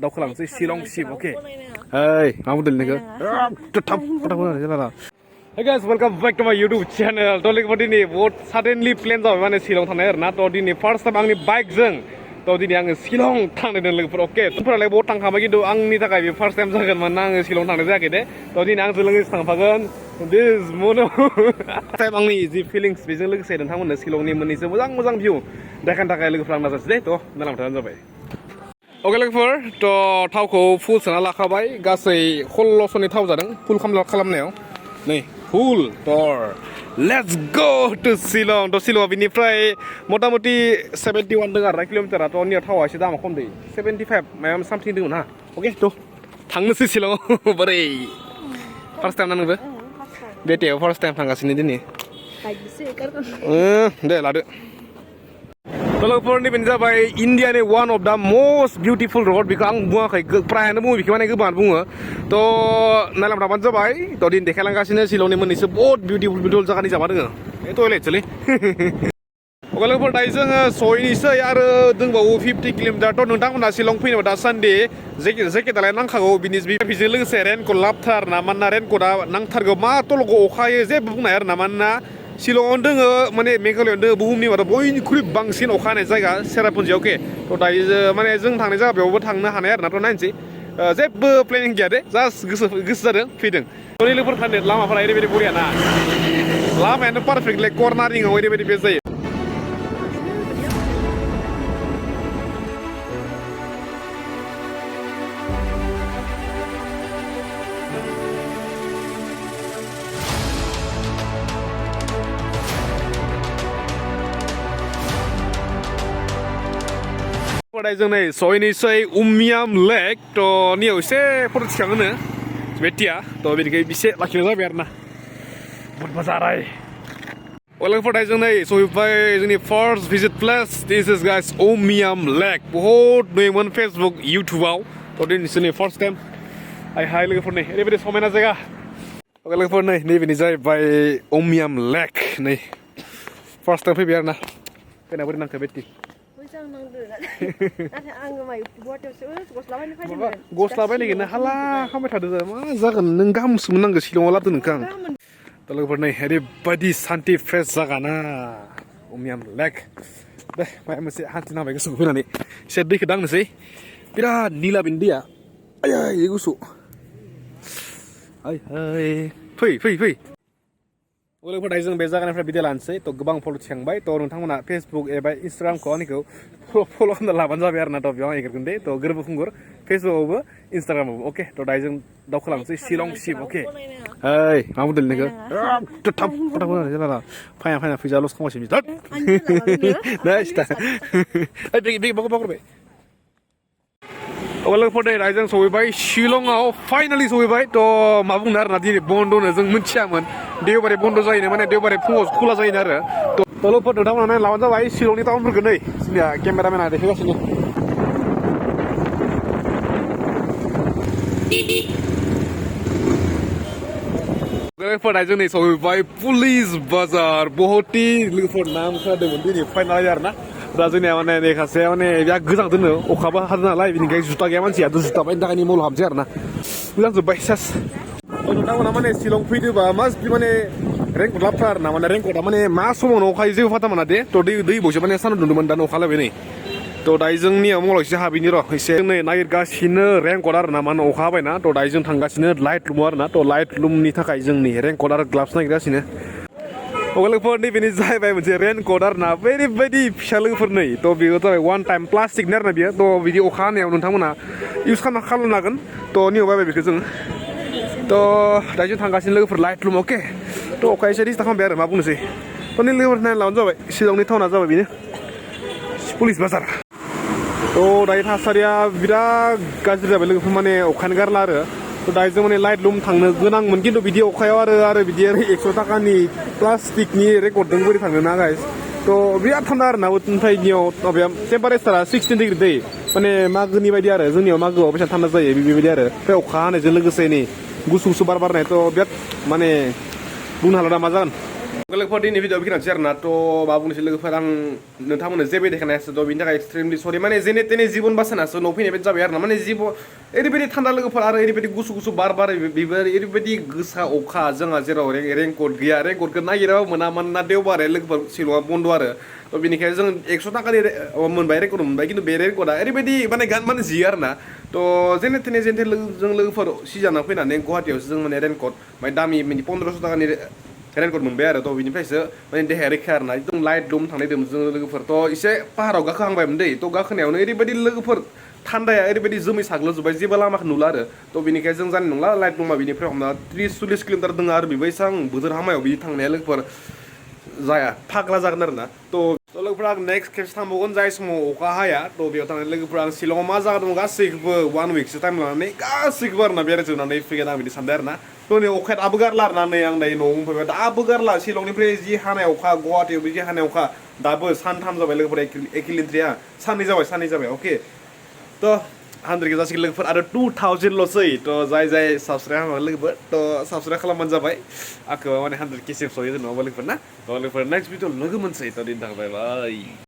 दावखोलांसै शिलंसिम okay hey मा बुंदों नोङो थाब थाब जाला Hey guys, welcome back to my YouTube channel. तो लेकिन दिनै बहुत suddenly plan जाबाय माने शिलं थांनाय आरोना तो दिनै first time आंनि बाइकजों तो दिनै आङो शिलं थांदों लोगोफोर ओके फोरालाय बहुत थांखाबाय खिन्थु आंनि थाखाय बे first time जागोन मानोना आङो शिलं थांनाय जायाखै दे तो दिनै आंजों लोगोसे थांफागोन this mono टाइम आंनि जि feelings बेजों लोगोसे नोंथांमोननो शिलंनि मोननैसो मोजां भिउ देखायनो थाखाय लोगोफोर आं नाजासै दे तो नालांथानो जाबाय ओके लोगोफोर तो थावखौ फुल सोना लाखाबाय गासै 1600नि थाव जादों फुल खालामनायाव नै full tour. Let's go to Shillong. To Shillong बिनिफ्राय मथा-मथि 71 दं आरो किल'मिटारा तो निया थावा एसे दामा खम दै 75 माबा सामथिं दङ ना ओके तो थांनोसै शिलंआव बोरै फार्स्ट टाइम ना नोंबो बेटेयाव फार्स्ट टाइम थांगासिनो दिनै दे लादो लोगोफोरनि बेनो जाबाय इन्डियानि one of the most beautiful road बेखौ आं बुङाखै प्रायानो बुङो बेखौ माने गोबाङानो बुङो तो नायलांबानो जाबाय तो दिन देखायलांगासिनो शिलंनि मोननैसो बहुत beautiful जायगानि जामा दोङो ए टयलेट सोलै अके लोगोफोर दायो जोङो सहैनोसै आरो दंबावो 50 किल'मिटार तो नोंथांमोना शिलं फैनोबा दासान्दि जेकेटालाय नांखागौ बेजों लोगोसे रेनकट लाबथार ना मानोना रेनकटआ नांथारगौ मा तलगौ अखायो जेबो बुंनो हाया आरो ना मानोना शिलंआव दोङो माने मेघालयआव दोङो बुहुमनि मादाव बयनिख्रुइ बांसिन अखा हानाय जायगा सेरापुन्जियाव अके तो दायो माने जों थांनाय जायगा बेयावबो थांनो हानाय आरो ना तो नायनोसै जेबो प्लेनिं गैया दे जास्ट गोसो जादों फैदों तो लोगोफोर थांदों लामाफोरा ओरैबायदि बरिया ना लामायानो पारफेक्टलि कर्नारिंआव ओरैबायदि बेस्ट जायो जों नै सहैनोसै उमियाम लेक तो नियाव एसे फट' थिखाङोनो बेटिया तो बेनिखाय एसे लाखिनाय जाबाय आरो ना बहुत मोजाङै लोगोफोर जों नै सहैबाय जोंनि फार्स्ट भिजिट प्लेस दिस इज गाइस उमियाम लेक बहुत नुयोमोन फेसबुक इउटुबाव तो दिनैसो नै फार्स्ट टाइम हाय लोगोफोर नै ओरैबायदि समायना जायगा लोगोफोर नै नैबेनि जाहैबाय उमियाम लेक नै फार्स्ट टाइम फैबाय आरो ना फैना बोरै नांखो बेटि गस्ला बायनायगोन हाला खालामबाय थादों मा जागोन नों गाहामसो मोननांगौ शिलंआव लाबोदों नोंखौ आं दा लोगोफोर नै ओरैबायदि सान्थि फ्रेस जागाना उमियाम लेक दे माबा मोनसे हान्थि नांबाय गोसोखौ फैनानै एसे दैखौ दांनोसै बिराद निला बेनि दैया आयै गुसु फै लोगोफोर दायो जों बे जायगानिफ्राय भिडिअ लानोसै तो गोबां फट' थिखांबाय तो नोंथांमोना फेसबुक एबा इन्सटाग्रामखौ आंनिखौ फल' खालामना लाबानो जाबाय आरो ना तो बेयाव आं एगारगोन दे तो गोरबो खुंगुर फेसबुकआवबो इन्सटाग्रामावबो अके तो दायो जों दावखोलांसै शिलंसिम अके hey मा बुंदों नोङो थाब जाला फायना फैसा लस खालामगासिनो दे स्टार्ट बे बावगारबाय लोगोफोर दायो जों सहैबाय शिलंआव फाइनालि सहैबाय तो मा बुंनो आरो ना दिनै बन्द'नो जों मिथियामोन देवबारै बन्द' जायोनो माने देवबारै फुङाव खुला जायोनो आरो तो लोगोफोर नोंथांमोना लाबानो जाबाय शिलंनि टाउनफोरखौ नै जोंनिया केमेरामेना देखायगासिनो लोगोफोर दायो जों नै सहैबाय पुलिस बाजार बहुतै लोगोफोर नाम खोनादोंमोन दिनै फाइनाल आरो ना दा जोंनिया माने लेखासे माने बिराद गोजां दोनो अखाबो हादों नालाय बेनिखाय जुथा गैया मानसिया जुथा बायनो थाखाय मल हाबसै आरो ना मोजां जोब्बाय सेस नोंथांमोना माने शिलं फैदोंबा मास्ट माने रेनकट लाबथार आरो ना माने रेनकटआ माने मा समावनो अखायो जेबो फाथा मोना दे तो दै बावसो माने सान्दुं दुंदोंमोन दा अखा लायबाय नै तो दायो जोंनिया मलाव एसे हाबैनि र' एसे नै नागिरगासिनो रेनकट आरो ना मानो अखा हाबायना तो दायो जों थांगासिनो लाइट लुमाव आरो ना तो लाइट लुमनि थाखाय जोंनि रेनकट आरो ग्लाभ्स नागिरगासिनो लोगोफोर नैबेनि जाहैबाय मोनसे रेनकट आरो ना ओरैबायदि फिसा लोगोफोर नै तो बेयो जाबाय वान टाइम प्लास्टिकनि आरो ना बेयो तो बिदि अखा हानायाव नोंथांमोना इउज खालामनो हागोन तो नियाव बायबाय बेखौ जों तो दायो जों थांगासिनो लोगोफोर लाइट लुम अके तो अखाया एसे डिस्टार्ब खालामबाय आरो मा बुंनोसै तो नै लोगोफोर नायना लाबानो जाबाय शिलंनि टाउना जाबाय बेनो पुलिस बाजार तो दायो थासारिया बिराद गाज्रि जाबाय लोगोफोर माने अखायानो गारला आरो तो दायो जों माने लाइट लुम थांनो गोनांमोन खिन्थु बिदि अखायाव आरो बिदि 100 थाखानि प्लास्टिकनि रेकर्डजों बोरै थांनो ना गाइस तो बिराद थान्दा आरो ना ओमफ्राय नियाव माबाया टेम्पारेचारा 16 डिग्री दै माने मागोनि बायदि आरो जोंनियाव मागोआव बेसेबां थान्दा जायो बेबायदि आरो ओमफ्राय अखा हानायजों लोगोसे नै गुसु बार बारनाय तो बिराद माने बुंनो हाला दा मा जागोन लोगोफोर दिनै भिडिअ बेखिनियानोसै आरोना थ' मा बुंनोसै लोगोफोर आं नोंथांमोननो जेबो देखायनायासो थ' बिनि थाखाय एक्सट्रिमलि सरि माने जेने तेने जिबन बासायनासो न'आव फैनाय बायदि जाबाय आरो ना माने ओरैबायदि थान्दा लोगोफोर आरो ओरैबायदि गुसु गुसु बार बारो बेबो ओरैबायदि गोसा अखा जोंहा जेराव रेनकट गैया रेनकटखौ नागिराबो मोना मानोना देवबार लोगोफोर शिलंआ बन्द' आरो थ' बेनिखायनो जों 100 थाखानि मोनबाय रेनकट मोनबाय खिन्थु बे रेनकटआ ओरैबायदि माने गान माने जियो आरो ना थ' जेने तेने जों लोगोफोर सिजाना फैनानै गुवाहाटियावसो जों माने रेनकट ओमफ्राय दामि 1500 थाखानि रेनकट मोनबाय आरो थ' बिनिफ्रायसो माने देहाया रैखा आरोना एकदम लाइट लुम थांनायदों जों लोगोफोर थ' एसे पाहाराव गाखोहांबायमोन दै थ' गाखोनायावनो ओरैबायदि लोगोफोर थान्दाया ओरैबायदि जोमै साग्लोबजोब्बाय जेबो लामाखौ नुला आरो थ' बेनिखायनो जों जानाय नंला लाइट लुमा बिनिफ्राय हमना 30-40 किल'मिटार दङ आरो बेबो एसां बोथोर हामायाव बिदि थांनाया लोगोफोर जाया फाग्ला जागोन आरोना थ' लोगोफोरा आं नेक्स्ट खेबसे थांबावगोन जाय समाव अखा हाया थ' बेयाव थांनानै लोगोफोरा आं शिलंआव मा जागा दं गासैखौबो 1 विकसो टाइम लानानै गासैखौबो आरोना बेरायजोबनानै फैगोन आं बिदि सानदों आरोना थ' नै अखाया दाबो गारला आरोना नै आं दायो न'आव मोनफैबाय दाबो गारला शिलंनिफ्राय जि हानाय अखा गुवाहाटियाव बिदि हानाय अखा दाबो सानथाम जाबाय लोगोफोरा एकिलिन्ट्रिया साननै जाबाय अके थ' 100 जासिगोन लोगोफोर आरो 2000 ल'सै थ' जाय साबस्क्राइब खालामाखै लोगोफोर थ' साबस्क्राइब खालामबानो जाबाय आंखौ माने 100 केसिम सहैगोन नङाबा लोगोफोर ना थ' लोगोफोर नेक्स्ट भिडिअ लोगो मोनसै थ' दिनै थाखाय बाय